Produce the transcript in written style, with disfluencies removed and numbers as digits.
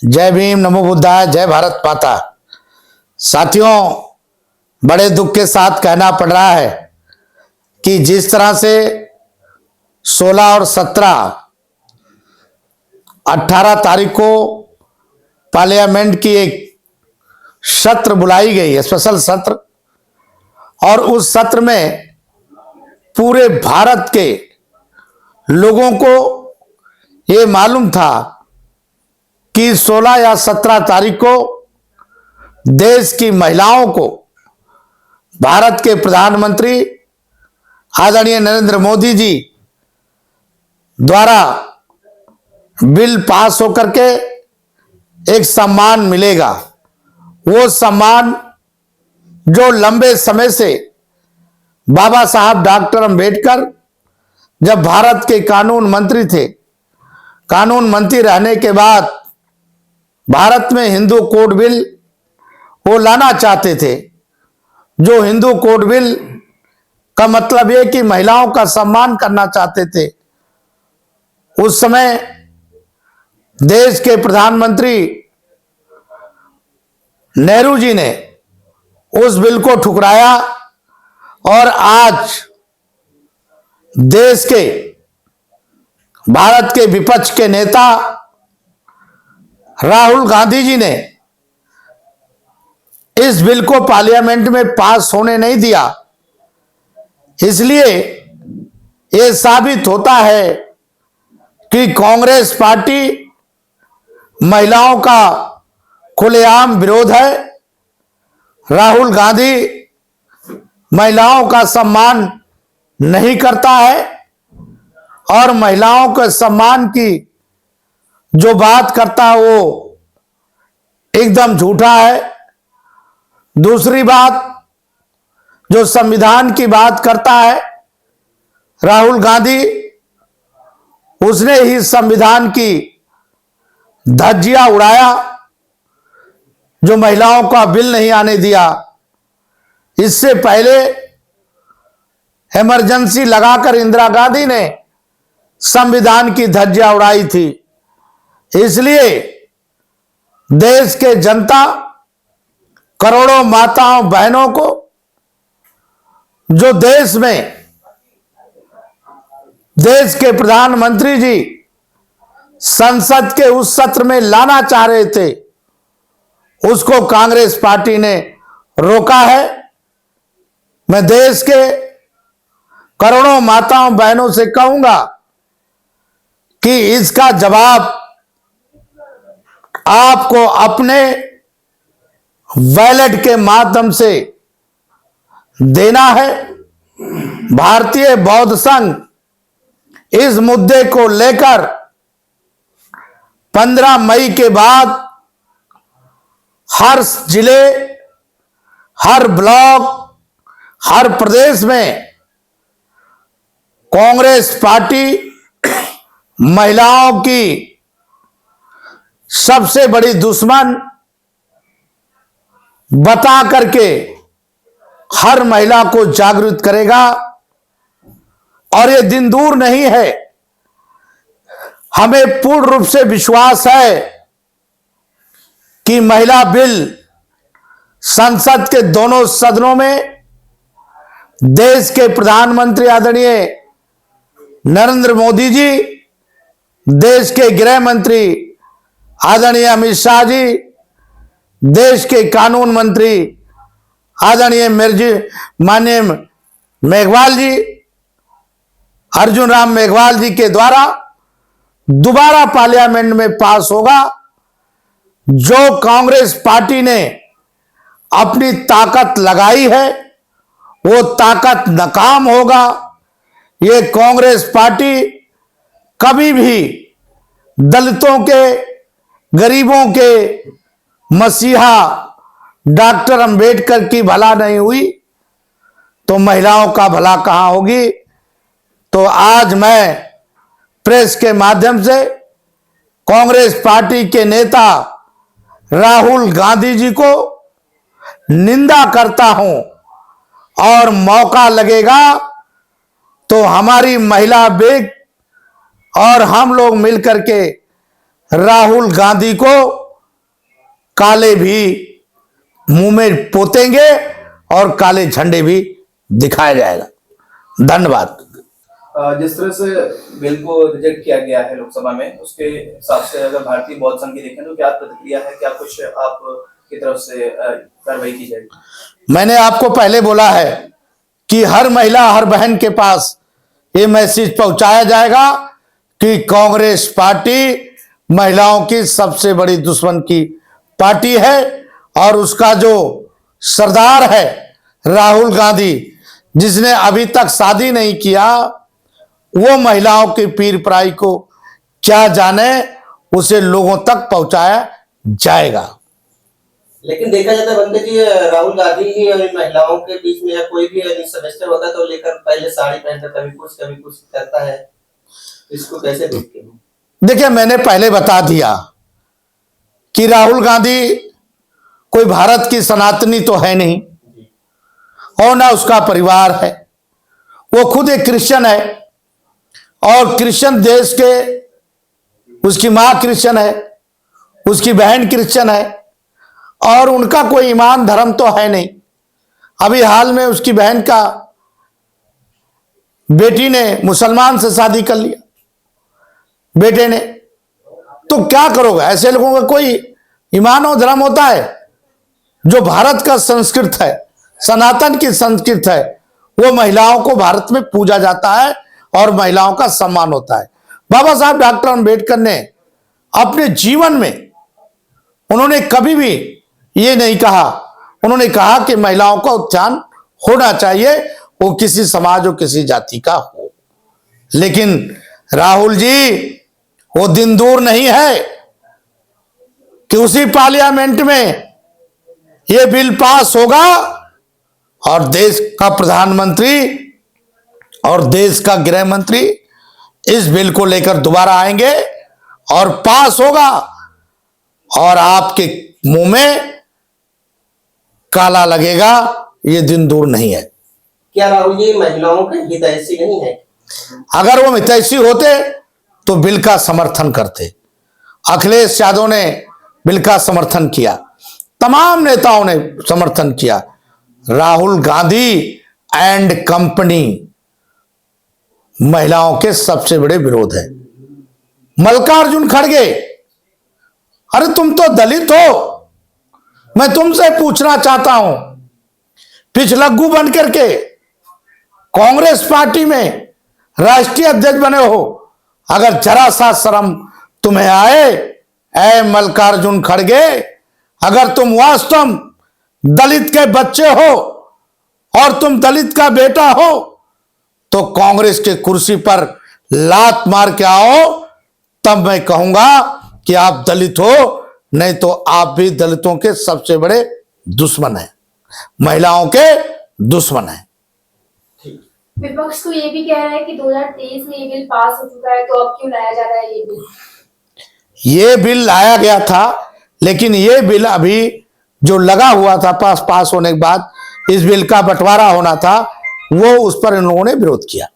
जय भीम, नमो बुद्धाय, जय भारत माता। साथियों, बड़े दुख के साथ कहना पड़ रहा है कि जिस तरह से 16 और 18 तारीख को पार्लियामेंट की एक सत्र बुलाई गई है, स्पेशल सत्र, और उस सत्र में पूरे भारत के लोगों को ये मालूम था कि 16 या 17 तारीख को देश की महिलाओं को भारत के प्रधानमंत्री आदरणीय नरेंद्र मोदी जी द्वारा बिल पास होकर के एक सम्मान मिलेगा। वो सम्मान जो लंबे समय से बाबा साहब डॉक्टर अंबेडकर जब भारत के कानून मंत्री थे, कानून मंत्री रहने के बाद भारत में हिंदू कोड बिल वो लाना चाहते थे। जो हिंदू कोड बिल का मतलब ये कि महिलाओं का सम्मान करना चाहते थे। उस समय देश के प्रधानमंत्री नेहरू जी ने उस बिल को ठुकराया और आज देश के भारत के विपक्ष के नेता राहुल गांधी जी ने इस बिल को पार्लियामेंट में पास होने नहीं दिया। इसलिए यह साबित होता है कि कांग्रेस पार्टी महिलाओं का खुलेआम विरोध है। राहुल गांधी महिलाओं का सम्मान नहीं करता है और महिलाओं के सम्मान की जो बात करता है वो एकदम झूठा है। दूसरी बात, जो संविधान की बात करता है राहुल गांधी, उसने ही संविधान की धज्जियां उड़ाया, जो महिलाओं का बिल नहीं आने दिया। इससे पहले इमरजेंसी लगाकर इंदिरा गांधी ने संविधान की धज्जियां उड़ाई थी। इसलिए देश के जनता, करोड़ों माताओं बहनों को जो देश में देश के प्रधानमंत्री जी संसद के उस सत्र में लाना चाह रहे थे, उसको कांग्रेस पार्टी ने रोका है। मैं देश के करोड़ों माताओं बहनों से कहूंगा कि इसका जवाब आपको अपने वैलेट के माध्यम से देना है। भारतीय बौद्ध संघ इस मुद्दे को लेकर 15 मई के बाद हर जिले, हर ब्लॉक, हर प्रदेश में कांग्रेस पार्टी महिलाओं की सबसे बड़ी दुश्मन बता करके हर महिला को जागरूक करेगा। और ये दिन दूर नहीं है। हमें पूर्ण रूप से विश्वास है कि महिला बिल संसद के दोनों सदनों में देश के प्रधानमंत्री आदरणीय नरेंद्र मोदी जी, देश के गृह मंत्री आदरणीय अमित शाह जी, देश के कानून मंत्री आदरणीय माननीय मेघवाल जी, अर्जुन राम मेघवाल जी के द्वारा दोबारा पार्लियामेंट में पास होगा। जो कांग्रेस पार्टी ने अपनी ताकत लगाई है वो ताकत नाकाम होगा। ये कांग्रेस पार्टी कभी भी दलितों के, गरीबों के मसीहा डॉक्टर अंबेडकर की भला नहीं हुई तो महिलाओं का भला कहां होगी। तो आज मैं प्रेस के माध्यम से कांग्रेस पार्टी के नेता राहुल गांधी जी को निंदा करता हूं और मौका लगेगा तो हमारी महिला बेग और हम लोग मिलकर के राहुल गांधी को काले भी मुंह में पोतेंगे और काले झंडे भी दिखाया जाएगा। धन्यवाद। जिस तरह से बिल को रिजेक्ट किया गया है लोकसभा में, उसके हिसाब से अगर भारतीय बौद्ध संघ की देखें तो क्या प्रतिक्रिया है, क्या कुछ आप की तरफ से कार्रवाई की जाएगी? मैंने आपको पहले बोला है कि हर महिला, हर बहन के पास ये मैसेज पहुंचाया जाएगा कि कांग्रेस पार्टी महिलाओं की सबसे बड़ी दुश्मन की पार्टी है और उसका जो सरदार है राहुल गांधी, जिसने अभी तक शादी नहीं किया, वो महिलाओं की पीर पराई को क्या जाने, उसे लोगों तक पहुंचाया जाएगा। लेकिन देखा जाता है बंदे जी, राहुल गांधी ही महिलाओं के बीच में या कोई भी सदस्य होता है तो लेकर पहले साड़ी पहनता, कभी कुछ करता है, इसको कैसे देखते हैं? देखिए, मैंने पहले बता दिया कि राहुल गांधी कोई भारत की सनातनी तो है नहीं और ना उसका परिवार है। वो खुद एक क्रिश्चियन है और क्रिश्चियन देश के, उसकी मां क्रिश्चियन है, उसकी बहन क्रिश्चियन है और उनका कोई ईमान धर्म तो है नहीं। अभी हाल में उसकी बहन का बेटी ने मुसलमान से शादी कर लिया, बेटे ने। तो क्या करोगे? ऐसे लोगों का कोई ईमान और धर्म होता है? जो भारत का संस्कृत है, सनातन की संस्कृत है, वो महिलाओं को भारत में पूजा जाता है और महिलाओं का सम्मान होता है। बाबा साहब डॉक्टर अम्बेडकर ने अपने जीवन में उन्होंने कभी भी ये नहीं कहा, उन्होंने कहा कि महिलाओं का उत्थान होना चाहिए, वो किसी समाज और किसी जाति का हो। लेकिन राहुल जी, वो दिन दूर नहीं है कि उसी पार्लियामेंट में ये बिल पास होगा और देश का प्रधानमंत्री और देश का गृह मंत्री इस बिल को लेकर दोबारा आएंगे और पास होगा और आपके मुंह में काला लगेगा। ये दिन दूर नहीं है। क्या राहुल जी महिलाओं के हितैषी नहीं है? अगर वो हितैषी होते तो बिल का समर्थन करते। अखिलेश यादव ने बिल का समर्थन किया, तमाम नेताओं ने समर्थन किया। राहुल गांधी एंड कंपनी महिलाओं के सबसे बड़े विरोध है। मल्लिकार्जुन खड़गे, अरे तुम तो दलित हो, मैं तुमसे पूछना चाहता हूं, पिछलग्गू बन करके कांग्रेस पार्टी में राष्ट्रीय अध्यक्ष बने हो, अगर जरा सा शर्म तुम्हें आए, ऐ मल्लिकार्जुन खड़गे, अगर तुम वास्तव दलित के बच्चे हो और तुम दलित का बेटा हो तो कांग्रेस के कुर्सी पर लात मार के आओ, तब मैं कहूंगा कि आप दलित हो, नहीं तो आप भी दलितों के सबसे बड़े दुश्मन हैं, महिलाओं के दुश्मन हैं। विपक्ष तो ये भी कह रहा है कि 2023 में ये बिल पास हो चुका है, तो अब क्यों लाया जा रहा है ये बिल? ये बिल लाया गया था, लेकिन ये बिल अभी जो लगा हुआ था पास होने के बाद, इस बिल का बंटवारा होना था, वो उस पर इन लोगों ने विरोध किया।